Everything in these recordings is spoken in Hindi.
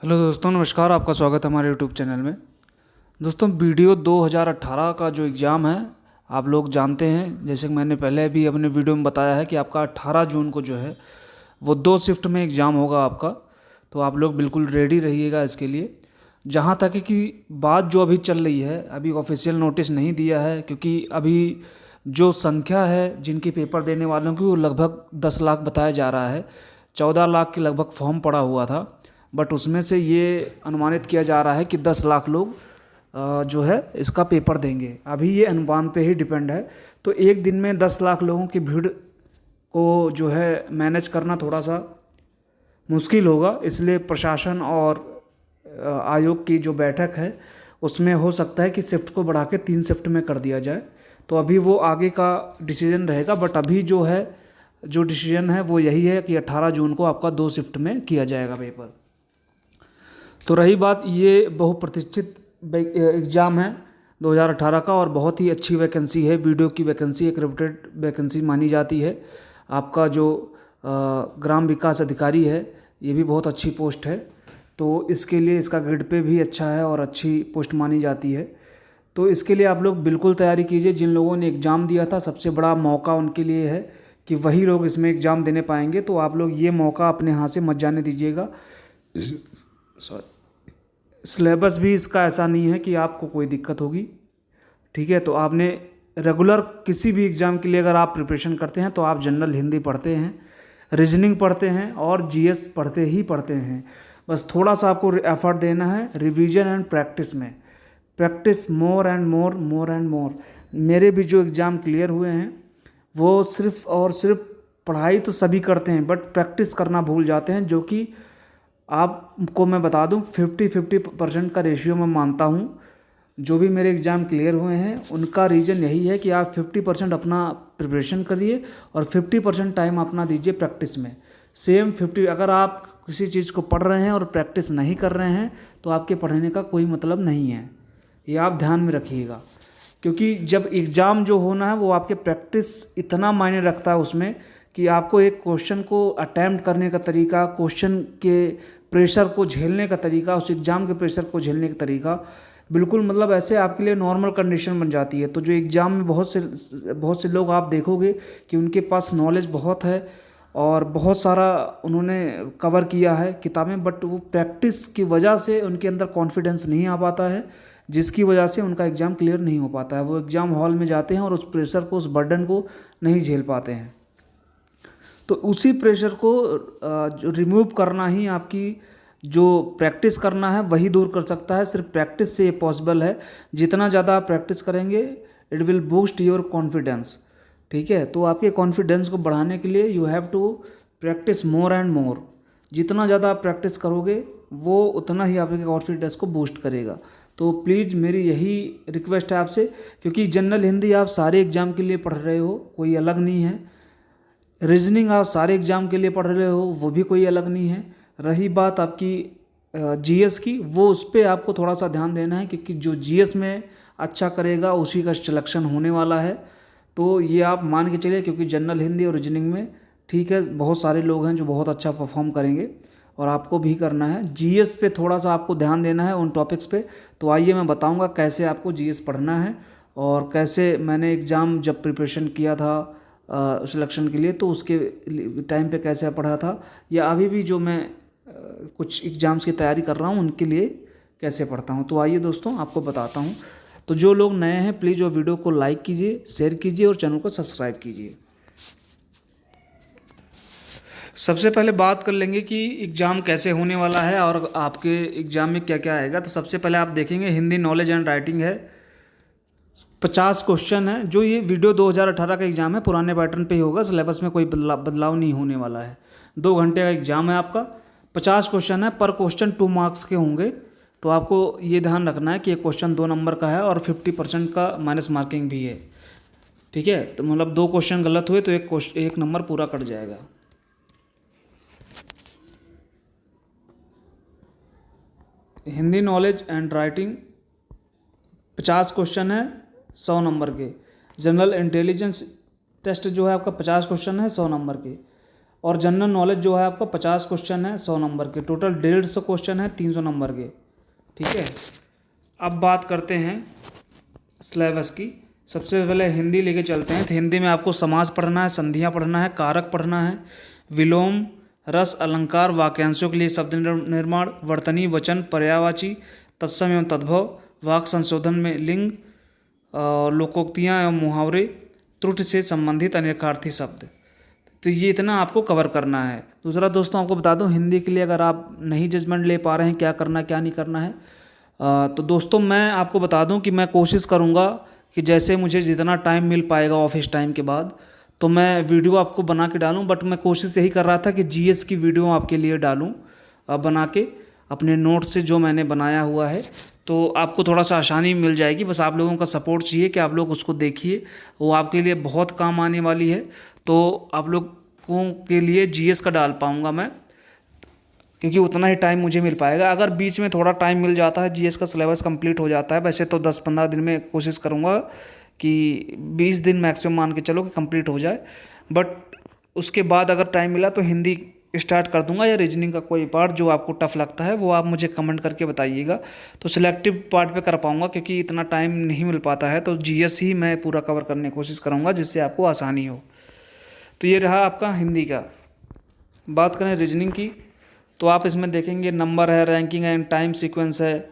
हेलो दोस्तों, नमस्कार। आपका स्वागत है हमारे यूट्यूब चैनल में। दोस्तों, वीडियो 2018 का जो एग्ज़ाम है, आप लोग जानते हैं, जैसे कि मैंने पहले भी अपने वीडियो में बताया है कि आपका 18 जून को जो है वो 2 शिफ्ट में एग्ज़ाम होगा आपका। तो आप लोग बिल्कुल रेडी रहिएगा इसके लिए। जहाँ तक है कि बात जो अभी चल रही है, अभी ऑफिशियल नोटिस नहीं दिया है, क्योंकि अभी जो संख्या है जिनके पेपर देने वालों की वो लगभग 10 लाख बताया जा रहा है। 14 लाख के लगभग फॉर्म पड़ा हुआ था, बट उसमें से ये अनुमानित किया जा रहा है कि 10 लाख लोग जो है इसका पेपर देंगे। अभी ये अनुमान पे ही डिपेंड है। तो एक दिन में 10 लाख लोगों की भीड़ को जो है मैनेज करना थोड़ा सा मुश्किल होगा, इसलिए प्रशासन और आयोग की जो बैठक है उसमें हो सकता है कि शिफ्ट को बढ़ा के 3 शिफ्ट में कर दिया जाए। तो अभी वो आगे का डिसीजन रहेगा, बट अभी जो डिसीजन है वो यही है कि 18 जून को आपका 2 शिफ्ट में किया जाएगा पेपर। तो रही बात, ये बहुप्रतीक्षित एग्ज़ाम है 2018 का, और बहुत ही अच्छी वैकेंसी है, वीडियो की वैकेंसी, एक रेपुटेड वैकेंसी मानी जाती है। आपका जो ग्राम विकास अधिकारी है, ये भी बहुत अच्छी पोस्ट है। तो इसके लिए इसका ग्रेड पे भी अच्छा है और अच्छी पोस्ट मानी जाती है। तो इसके लिए आप लोग बिल्कुल तैयारी कीजिए। जिन लोगों ने एग्ज़ाम दिया था, सबसे बड़ा मौका उनके लिए है कि वही लोग इसमें एग्ज़ाम देने पाएंगे। तो आप लोग ये मौका अपने हाथ से मत जाने दीजिएगा। सॉरी, सिलेबस भी इसका ऐसा नहीं है कि आपको कोई दिक्कत होगी। ठीक है, तो आपने रेगुलर किसी भी एग्ज़ाम के लिए अगर आप प्रिपरेशन करते हैं तो आप जनरल हिंदी पढ़ते हैं, रीजनिंग पढ़ते हैं और जीएस पढ़ते ही पढ़ते हैं। बस थोड़ा सा आपको एफर्ट देना है रिवीजन एंड प्रैक्टिस में। Practice more and more, more and मोर। मेरे भी जो एग्ज़ाम क्लियर हुए हैं वो सिर्फ और सिर्फ पढ़ाई तो सभी करते हैं, बट प्रैक्टिस करना भूल जाते हैं, जो कि आपको मैं बता दूं 50-50% का रेशियो मैं मानता हूं। जो भी मेरे एग्ज़ाम क्लियर हुए हैं उनका रीज़न यही है कि आप 50% अपना प्रिपरेशन करिए और 50% टाइम अपना दीजिए प्रैक्टिस में। सेम 50, अगर आप किसी चीज़ को पढ़ रहे हैं और प्रैक्टिस नहीं कर रहे हैं तो आपके पढ़ने का कोई मतलब नहीं है। ये आप ध्यान में रखिएगा, क्योंकि जब एग्ज़ाम जो होना है वो आपके प्रैक्टिस इतना मायने रखता है उसमें, कि आपको एक क्वेश्चन को अटैम्प्ट करने का तरीका, क्वेश्चन के प्रेशर को झेलने का तरीका, उस एग्ज़ाम के प्रेशर को झेलने का तरीका बिल्कुल मतलब ऐसे आपके लिए नॉर्मल कंडीशन बन जाती है। तो जो एग्ज़ाम में बहुत से लोग आप देखोगे कि उनके पास नॉलेज बहुत है और बहुत सारा उन्होंने कवर किया है किताबें, बट वो प्रैक्टिस की वजह से उनके अंदर कॉन्फिडेंस नहीं आ पाता है, जिसकी वजह से उनका एग्ज़ाम क्लियर नहीं हो पाता है। वो एग्ज़ाम हॉल में जाते हैं और उस प्रेशर को, उस बर्डन को नहीं झेल पाते हैं। तो उसी प्रेशर को जो रिमूव करना ही आपकी जो प्रैक्टिस करना है वही दूर कर सकता है। सिर्फ प्रैक्टिस से ये पॉसिबल है। जितना ज़्यादा आप प्रैक्टिस करेंगे, it will boost your confidence. ठीक है, तो आपके कॉन्फिडेंस को बढ़ाने के लिए you have to practice more and more. जितना ज़्यादा आप प्रैक्टिस करोगे वो उतना ही आपके कॉन्फिडेंस को बूस्ट करेगा। तो प्लीज़ मेरी यही रिक्वेस्ट है आपसे, क्योंकि जनरल हिंदी आप सारे एग्ज़ाम के लिए पढ़ रहे हो, कोई अलग नहीं है। रीजनिंग आप सारे एग्ज़ाम के लिए पढ़ रहे हो, वो भी कोई अलग नहीं है। रही बात आपकी जीएस की, वो उस पर आपको थोड़ा सा ध्यान देना है, क्योंकि जो जीएस में अच्छा करेगा उसी का सिलेक्शन होने वाला है। तो ये आप मान के चलिए, क्योंकि जनरल हिंदी और रीजनिंग में ठीक है बहुत सारे लोग हैं जो बहुत अच्छा परफॉर्म करेंगे और आपको भी करना है। जीएस पे थोड़ा सा आपको ध्यान देना है, उन टॉपिक्स पे। तो आइए मैं बताऊंगा कैसे आपको जीएस पढ़ना है और कैसे मैंने एग्ज़ाम जब प्रिपरेशन किया था सिलेक्शन के लिए, तो उसके टाइम पे कैसे पढ़ा था, या अभी भी जो मैं कुछ एग्ज़ाम्स की तैयारी कर रहा हूँ उनके लिए कैसे पढ़ता हूँ। तो आइए दोस्तों आपको बताता हूँ। तो जो लोग नए हैं प्लीज़ वो वीडियो को लाइक कीजिए, शेयर कीजिए और चैनल को सब्सक्राइब कीजिए। सबसे पहले बात कर लेंगे कि एग्ज़ाम कैसे होने वाला है और आपके एग्ज़ाम में क्या क्या आएगा। तो सबसे पहले आप देखेंगे हिंदी नॉलेज एंड राइटिंग है, 50 क्वेश्चन है। जो ये वीडियो 2018 का एग्ज़ाम है, पुराने पैटर्न पे ही होगा, सिलेबस में कोई बदलाव नहीं होने वाला है। 2 घंटे का एग्ज़ाम है आपका, 50 क्वेश्चन है, पर क्वेश्चन 2 मार्क्स के होंगे। तो आपको ये ध्यान रखना है कि एक क्वेश्चन 2 नंबर का है और 50% का माइनस मार्किंग भी है। ठीक है, तो मतलब 2 क्वेश्चन गलत हुए तो एक नंबर पूरा कट जाएगा। Hindi knowledge and writing 50 question है, 100 नंबर के। जनरल इंटेलिजेंस टेस्ट जो है आपका 50 क्वेश्चन है, 100 नंबर के। और जनरल नॉलेज जो है आपका 50 क्वेश्चन है 100 नंबर के, टोटल 150 क्वेश्चन है 300 नंबर के। ठीक है, अब बात करते हैं सिलेबस की। सबसे पहले हिंदी लेके चलते हैं। तो हिंदी में आपको समास पढ़ना है, संधियाँ पढ़ना है, कारक पढ़ना है, विलोम, रस, अलंकार, वाक्यांशों के लिए शब्द निर्माण, वर्तनी, वचन, पर्यायवाची, तत्सम एवं तद्भव, वाक्य संशोधन में लिंग, लोकोक्तियाँ एवं मुहावरे, त्रुटि से संबंधित अनेकार्थी शब्द। तो ये इतना आपको कवर करना है। दूसरा दोस्तों आपको बता दूं, हिंदी के लिए अगर आप नहीं जजमेंट ले पा रहे हैं क्या करना है क्या नहीं करना है, तो दोस्तों मैं आपको बता दूं कि मैं कोशिश करूंगा कि जैसे मुझे जितना टाइम मिल पाएगा ऑफिस टाइम के बाद तो मैं वीडियो आपको बना के डालूं। बट मैं कोशिश यही कर रहा था कि जीएस की वीडियो आपके लिए डालूं बना के अपने नोट से जो मैंने बनाया हुआ है, तो आपको थोड़ा सा आसानी मिल जाएगी। बस आप लोगों का सपोर्ट चाहिए कि आप लोग उसको देखिए, वो आपके लिए बहुत काम आने वाली है। तो आप लोगों के लिए जीएस का डाल पाऊँगा मैं, क्योंकि उतना ही टाइम मुझे मिल पाएगा। अगर बीच में थोड़ा टाइम मिल जाता है, जीएस का सिलेबस कंप्लीट हो जाता है, वैसे तो 10-15 दिन में कोशिश करूँगा कि 20 दिन मैक्सिमम मान के चलो कि कंप्लीट हो जाए। बट उसके बाद अगर टाइम मिला तो हिंदी स्टार्ट कर दूंगा, या रीजनिंग का कोई पार्ट जो आपको टफ लगता है वो आप मुझे कमेंट करके बताइएगा। तो सिलेक्टिव पार्ट पे कर पाऊंगा, क्योंकि इतना टाइम नहीं मिल पाता है। तो जीएस ही मैं पूरा कवर करने की कोशिश करूँगा जिससे आपको आसानी हो। तो ये रहा आपका हिंदी का। बात करें रीजनिंग की, तो आप इसमें देखेंगे नंबर है, रैंकिंग है, टाइम सीक्वेंस है,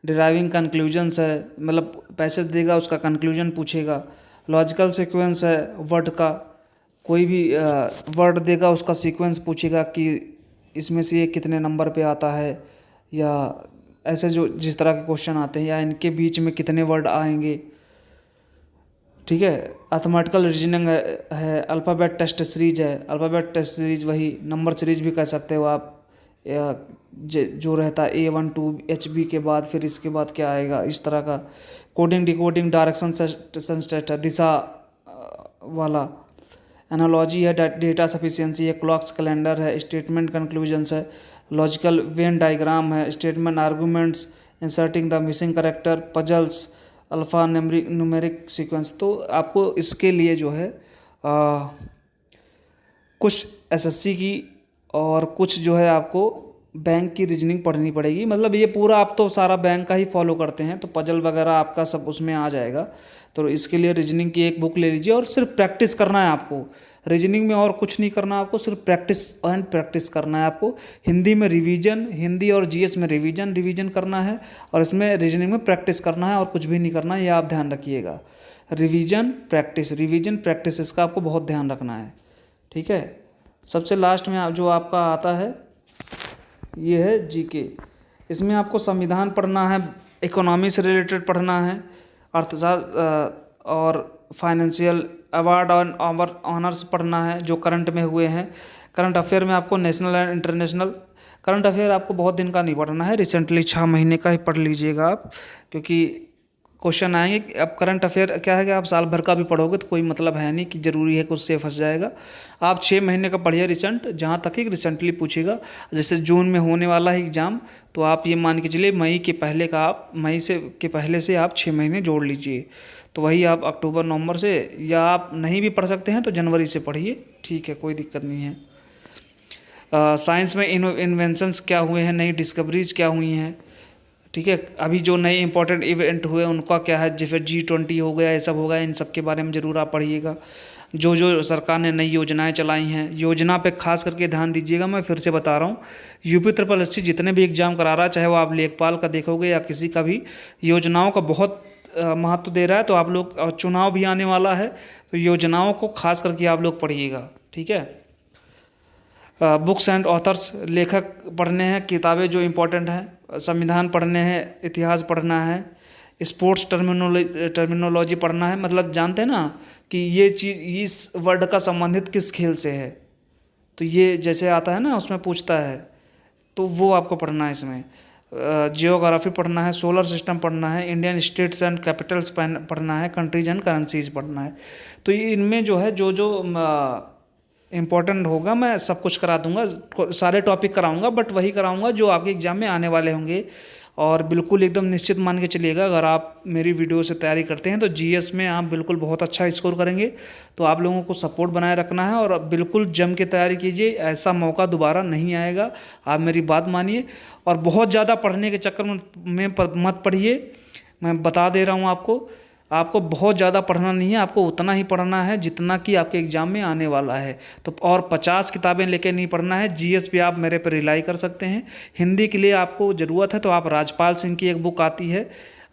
डिराइविंग कंक्लूजन्स है, मतलब पैसेज देगा उसका कंक्लूजन पूछेगा, लॉजिकल सीक्वेंस है वर्ड का, कोई भी वर्ड देगा उसका सीक्वेंस पूछेगा कि इसमें से ये कितने नंबर पे आता है, या ऐसे जो जिस तरह के क्वेश्चन आते हैं, या इनके बीच में कितने वर्ड आएंगे। ठीक है, अर्थमेटिकल रीजनिंग है, अल्फ़ाबेट टेस्ट सीरीज है, अल्फ़ाबेट टेस्ट सीरीज वही नंबर सीरीज भी कह सकते हो आप, या जो रहता है A1 2 HB के बाद फिर इसके बाद क्या आएगा, इस तरह का। Coding decoding direction sense test है, दिशा वाला। एनालॉजी है, डेटा सफिशिएंसी है, क्लॉक्स कैलेंडर है, स्टेटमेंट कंक्लूजन्स है, लॉजिकल वेन डायग्राम है, statement arguments, inserting the missing character, puzzles, alpha numeric sequence. तो आपको इसके लिए जो है कुछ एसएससी की और कुछ जो है आपको बैंक की रीजनिंग पढ़नी पड़ेगी। मतलब ये पूरा आप तो सारा बैंक का ही फॉलो करते हैं, तो पजल वगैरह आपका सब उसमें आ जाएगा। तो इसके लिए रीजनिंग की एक बुक ले लीजिए और सिर्फ प्रैक्टिस करना है आपको रीजनिंग में, और कुछ नहीं करना आपको, सिर्फ प्रैक्टिस एंड प्रैक्टिस करना है आपको। हिंदी में रिवीजन, हिंदी और जीएस में रिवीजन करना है, और इसमें रीजनिंग में प्रैक्टिस करना है, और कुछ भी नहीं करना है, ये आप ध्यान रखिएगा। रिवीजन प्रैक्टिस इसका आपको बहुत ध्यान रखना है। ठीक है, सबसे लास्ट में जो आपका आता है ये है जीके। इसमें आपको संविधान पढ़ना है, इकोनॉमी से रिलेटेड पढ़ना है, अर्थशास्त्र और फाइनेंशियल अवार्ड और ऑनर्स पढ़ना है जो करंट में हुए हैं। करंट अफेयर में आपको national and international, current affair आपको बहुत दिन का नहीं पढ़ना है, रिसेंटली 6 महीने का ही पढ़ लीजिएगा आप, क्योंकि क्वेश्चन आएंगे। अब करंट अफेयर क्या है कि आप साल भर का भी पढ़ोगे तो कोई मतलब है नहीं कि ज़रूरी है कि उससे फंस जाएगा। आप 6 महीने का पढ़िए रिसेंट, जहाँ तक ही रिसेंटली पूछेगा। जैसे जून में होने वाला है एग्ज़ाम, तो आप ये मान के चलिए मई के पहले से आप 6 महीने जोड़ लीजिए। तो वही आप अक्टूबर नवंबर से, या आप नहीं भी पढ़ सकते हैं तो जनवरी से पढ़िए, ठीक है, कोई दिक्कत नहीं है। साइंस में इन्वेंशंस क्या हुए हैं, नई डिस्कवरीज क्या हुई हैं, ठीक है, अभी जो नए इंपॉर्टेंट इवेंट हुए उनका क्या है, जैसे G20 हो गया, ये सब हो गया, इन सब के बारे में ज़रूर आप पढ़िएगा। जो सरकार ने नई योजनाएं चलाई हैं, योजना पे खास करके ध्यान दीजिएगा। मैं फिर से बता रहा हूँ, यूपी SSC जितने भी एग्जाम करा रहा है, चाहे वो आप लेखपाल का देखोगे या किसी का भी, योजनाओं का बहुत महत्व दे रहा है। तो आप लोग, और चुनाव भी आने वाला है, तो योजनाओं को खास करके आप लोग पढ़िएगा। ठीक है, बुक्स एंड ऑथर्स, लेखक पढ़ने हैं, किताबें जो इम्पोर्टेंट हैं, संविधान पढ़ने हैं, इतिहास पढ़ना है, स्पोर्ट्स टर्मिनोलॉजी पढ़ना है। मतलब जानते हैं ना कि ये चीज़ इस वर्ड का संबंधित किस खेल से है, तो ये जैसे आता है ना उसमें पूछता है, तो वो आपको पढ़ना है। इसमें जियोग्राफी पढ़ना है, सोलर सिस्टम पढ़ना है, इंडियन स्टेट्स एंड कैपिटल्स पढ़ना है, कंट्रीज एंड करेंसीज पढ़ना है। तो ये इनमें जो है जो इम्पोर्टेंट होगा मैं सब कुछ करा दूंगा, सारे टॉपिक कराऊंगा, बट वही कराऊंगा जो आपके एग्जाम में आने वाले होंगे। और बिल्कुल एकदम निश्चित मान के चलिएगा, अगर आप मेरी वीडियो से तैयारी करते हैं तो जीएस में आप बिल्कुल बहुत अच्छा स्कोर करेंगे। तो आप लोगों को सपोर्ट बनाए रखना है और बिल्कुल जम के तैयारी कीजिए, ऐसा मौका दोबारा नहीं आएगा। आप मेरी बात मानिए और बहुत ज़्यादा पढ़ने के चक्कर में मत पढ़िए। मैं बता दे रहा हूँ आपको बहुत ज़्यादा पढ़ना नहीं है, आपको उतना ही पढ़ना है जितना कि आपके एग्ज़ाम में आने वाला है। तो और 50 किताबें लेके नहीं पढ़ना है। जीएस पे आप मेरे पर रिलाई कर सकते हैं। हिंदी के लिए आपको ज़रूरत है तो आप राजपाल सिंह की एक बुक आती है,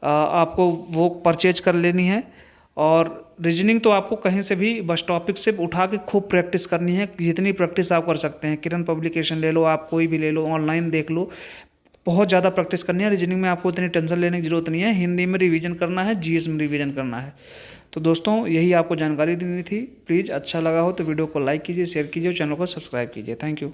आपको वो परचेज कर लेनी है। और रीजनिंग तो आपको कहीं से भी बस टॉपिक से उठा के खूब प्रैक्टिस करनी है, जितनी प्रैक्टिस आप कर सकते हैं। किरण पब्लिकेशन ले लो, आप कोई भी ले लो, ऑनलाइन देख लो, बहुत ज़्यादा प्रैक्टिस करनी है। रीजनिंग में आपको इतनी टेंशन लेने की ज़रूरत नहीं है। हिंदी में रिवीजन करना है, जीएस में रिवीजन करना है। तो दोस्तों यही आपको जानकारी देनी थी। प्लीज़ अच्छा लगा हो तो वीडियो को लाइक कीजिए, शेयर कीजिए और चैनल को सब्सक्राइब कीजिए। Thank you.